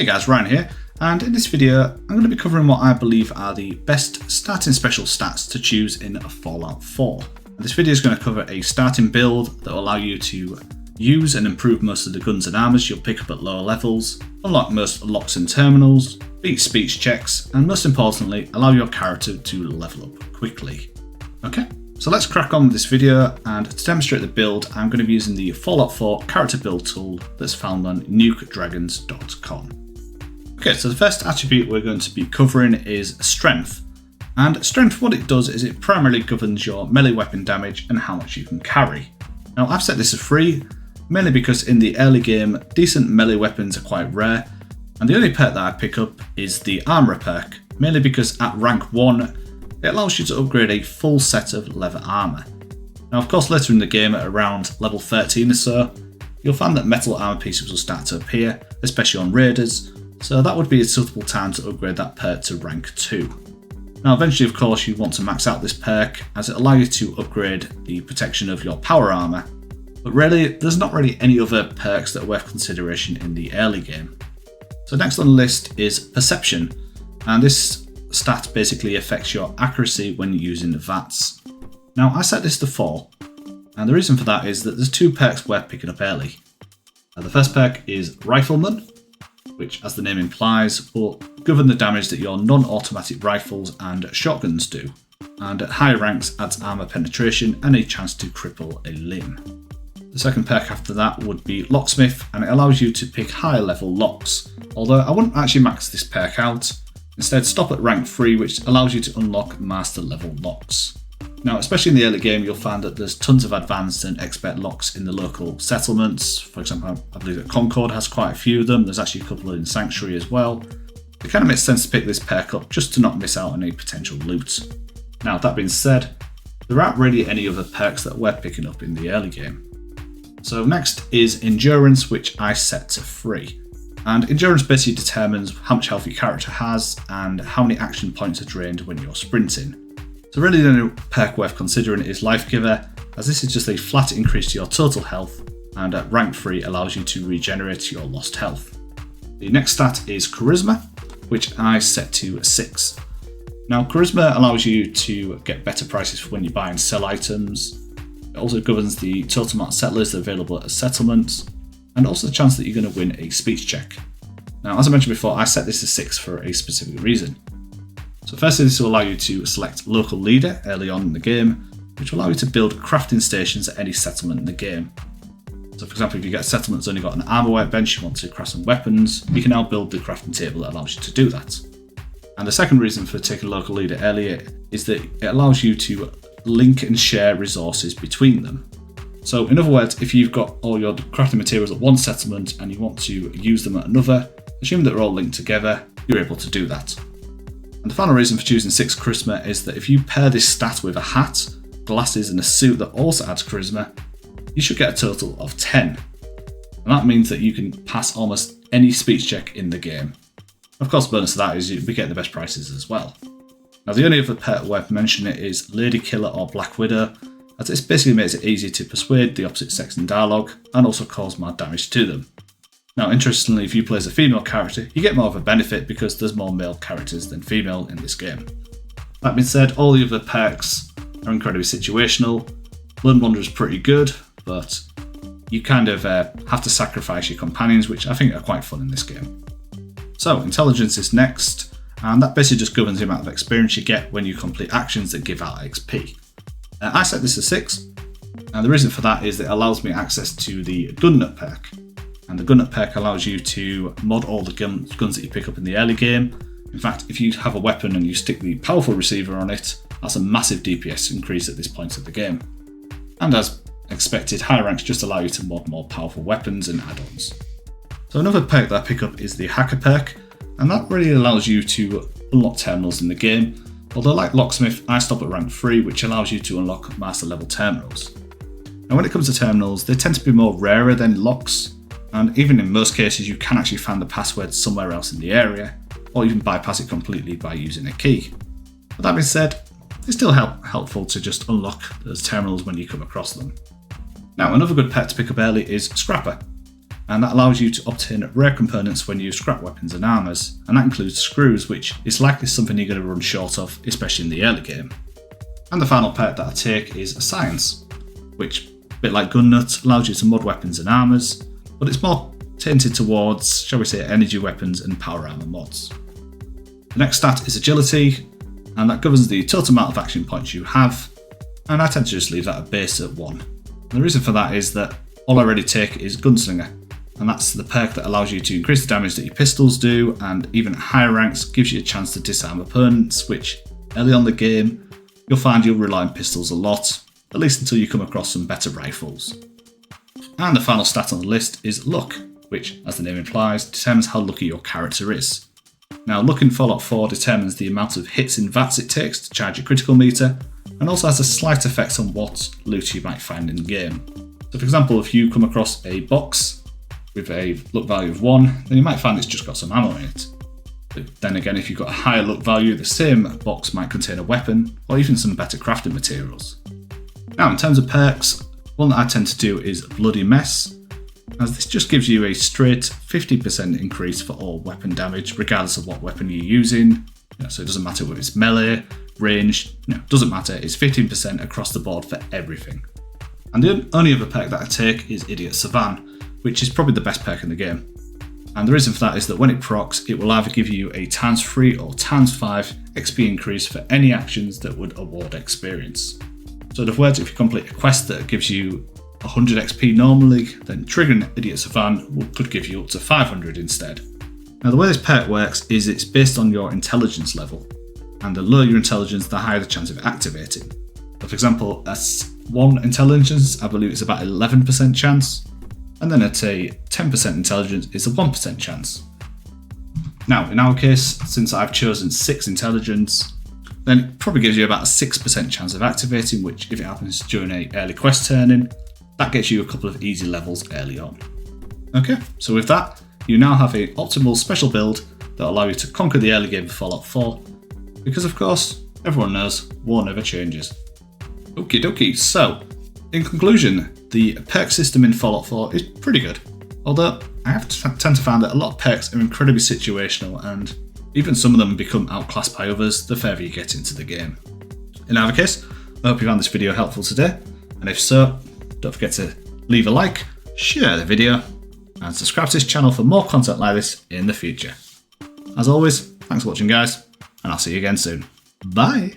Hey guys, Ryan here, and in this video I'm going to be covering what I believe are the best starting special stats to choose in Fallout 4. This video is going to cover a starting build that will allow you to use and improve most of the guns and armors you'll pick up at lower levels, unlock most locks and terminals, beat speech checks, and most importantly, allow your character to level up quickly. Okay, so let's crack on with this video, and to demonstrate the build I'm going to be using the Fallout 4 character build tool that's found on nukedragons.com. Okay, so the first attribute we're going to be covering is Strength. And Strength, what it does is it primarily governs your melee weapon damage and how much you can carry. Now I've set this as free, mainly because in the early game, decent melee weapons are quite rare, and the only perk that I pick up is the Armourer perk, mainly because at rank 1, it allows you to upgrade a full set of leather armour. Now of course later in the game at around level 13 or so, you'll find that metal armour pieces will start to appear, especially on raiders, so that would be a suitable time to upgrade that perk to rank 2. Now eventually of course you want to max out this perk as it allows you to upgrade the protection of your power armour, but really there's not really any other perks that are worth consideration in the early game. So next on the list is Perception, and this stat basically affects your accuracy when using the VATS. Now I set this to 4, and the reason for that is that there's 2 perks worth picking up early. The first perk is Rifleman, which as the name implies will govern the damage that your non-automatic rifles and shotguns do, and at higher ranks adds armour penetration and a chance to cripple a limb. The second perk after that would be Locksmith, and it allows you to pick higher level locks, although I wouldn't actually max this perk out, instead stop at rank 3, which allows you to unlock master level locks. Now especially in the early game you'll find that there's tons of advanced and expert locks in the local settlements. For example, I believe that Concord has quite a few of them, there's actually a couple in Sanctuary as well. It kind of makes sense to pick this perk up just to not miss out on any potential loot. Now that being said, there aren't really any other perks that we're picking up in the early game. So next is Endurance, which I set to 3. And Endurance basically determines how much health your character has and how many action points are drained when you're sprinting. So really the only perk worth considering is Life Giver, as this is just a flat increase to your total health, and at rank 3 allows you to regenerate your lost health. The next stat is Charisma, which I set to 6. Now Charisma allows you to get better prices for when you buy and sell items. It also governs the total amount of settlers that are available at a settlement, and also the chance that you're going to win a speech check. Now as I mentioned before, I set this to 6 for a specific reason. So firstly, this will allow you to select local leader early on in the game, which will allow you to build crafting stations at any settlement in the game. So for example, if you get a settlement that's only got an armor workbench, you want to craft some weapons, you can now build the crafting table that allows you to do that. And the second reason for taking local leader earlier is that it allows you to link and share resources between them. So in other words, if you've got all your crafting materials at one settlement and you want to use them at another, assuming that they're all linked together, you're able to do that. And the final reason for choosing 6 Charisma is that if you pair this stat with a hat, glasses and a suit that also adds Charisma, you should get a total of 10. And that means that you can pass almost any speech check in the game. Of course, the bonus of that is you'll be getting the best prices as well. Now the only other perk worth mentioning is Lady Killer or Black Widow, as this basically makes it easy to persuade the opposite sex in dialogue and also cause more damage to them. Now interestingly, if you play as a female character, you get more of a benefit because there's more male characters than female in this game. That being said, all the other perks are incredibly situational. Lone Wanderer is pretty good, but you kind of have to sacrifice your companions, which I think are quite fun in this game. So Intelligence is next, and that basically just governs the amount of experience you get when you complete actions that give out XP. I set this to 6, and the reason for that is that it allows me access to the Gun Nut perk. And the Gun Nut perk allows you to mod all the guns that you pick up in the early game. In fact, if you have a weapon and you stick the powerful receiver on it, that's a massive DPS increase at this point of the game. And as expected, higher ranks just allow you to mod more powerful weapons and add-ons. So another perk that I pick up is the Hacker perk, and that really allows you to unlock terminals in the game. Although like Locksmith, I stop at rank 3, which allows you to unlock master level terminals. Now when it comes to terminals, they tend to be more rarer than locks, and even in most cases you can actually find the password somewhere else in the area, or even bypass it completely by using a key. But that being said, it's still helpful to just unlock those terminals when you come across them. Now another good pet to pick up early is Scrapper, and that allows you to obtain rare components when you scrap weapons and armours, and that includes screws, which is likely something you're going to run short of, especially in the early game. And the final perk that I take is Science, which, a bit like Gun Nut, allows you to mod weapons and armours, but it's more tainted towards, shall we say, energy weapons and power armour mods. The next stat is Agility, and that governs the total amount of action points you have, and I tend to just leave that at base at 1. And the reason for that is that all I already take is Gunslinger, and that's the perk that allows you to increase the damage that your pistols do, and even at higher ranks gives you a chance to disarm opponents, which early on in the game you'll find you'll rely on pistols a lot, at least until you come across some better rifles. And the final stat on the list is Luck, which, as the name implies, determines how lucky your character is. Now, Luck in Fallout 4 determines the amount of hits in VATS it takes to charge your critical meter, and also has a slight effect on what loot you might find in game. So for example, if you come across a box with a luck value of 1, then you might find it's just got some ammo in it. But then again, if you've got a higher luck value, the same box might contain a weapon, or even some better crafting materials. Now, in terms of perks, one that I tend to do is Bloody Mess, as this just gives you a straight 50% increase for all weapon damage, regardless of what weapon you're using. So it doesn't matter whether it's melee, ranged, doesn't matter, it's 15% across the board for everything. And the only other perk that I take is Idiot Savant, which is probably the best perk in the game. And the reason for that is that when it procs, it will either give you a ×3 or ×5 XP increase for any actions that would award experience. So in other words, if you complete a quest that gives you 100 XP normally, then triggering Idiot Savant could give you up to 500 instead. Now the way this perk works is it's based on your intelligence level, and the lower your intelligence, the higher the chance of activating. So for example, at 1 intelligence, I believe it's about 11% chance, and then at a 10% intelligence, it's a 1% chance. Now in our case, since I've chosen 6 intelligence, then it probably gives you about a 6% chance of activating, which if it happens during a early quest turn-in, that gets you a couple of easy levels early on. Okay, so with that, you now have an optimal special build that will allow you to conquer the early game of Fallout 4, because of course, everyone knows war never changes. Okie dokie, so in conclusion, the perk system in Fallout 4 is pretty good, although I tend to find that a lot of perks are incredibly situational, and even some of them become outclassed by others the further you get into the game. In either case, I hope you found this video helpful today, and if so, don't forget to leave a like, share the video, and subscribe to this channel for more content like this in the future. As always, thanks for watching guys, and I'll see you again soon. Bye!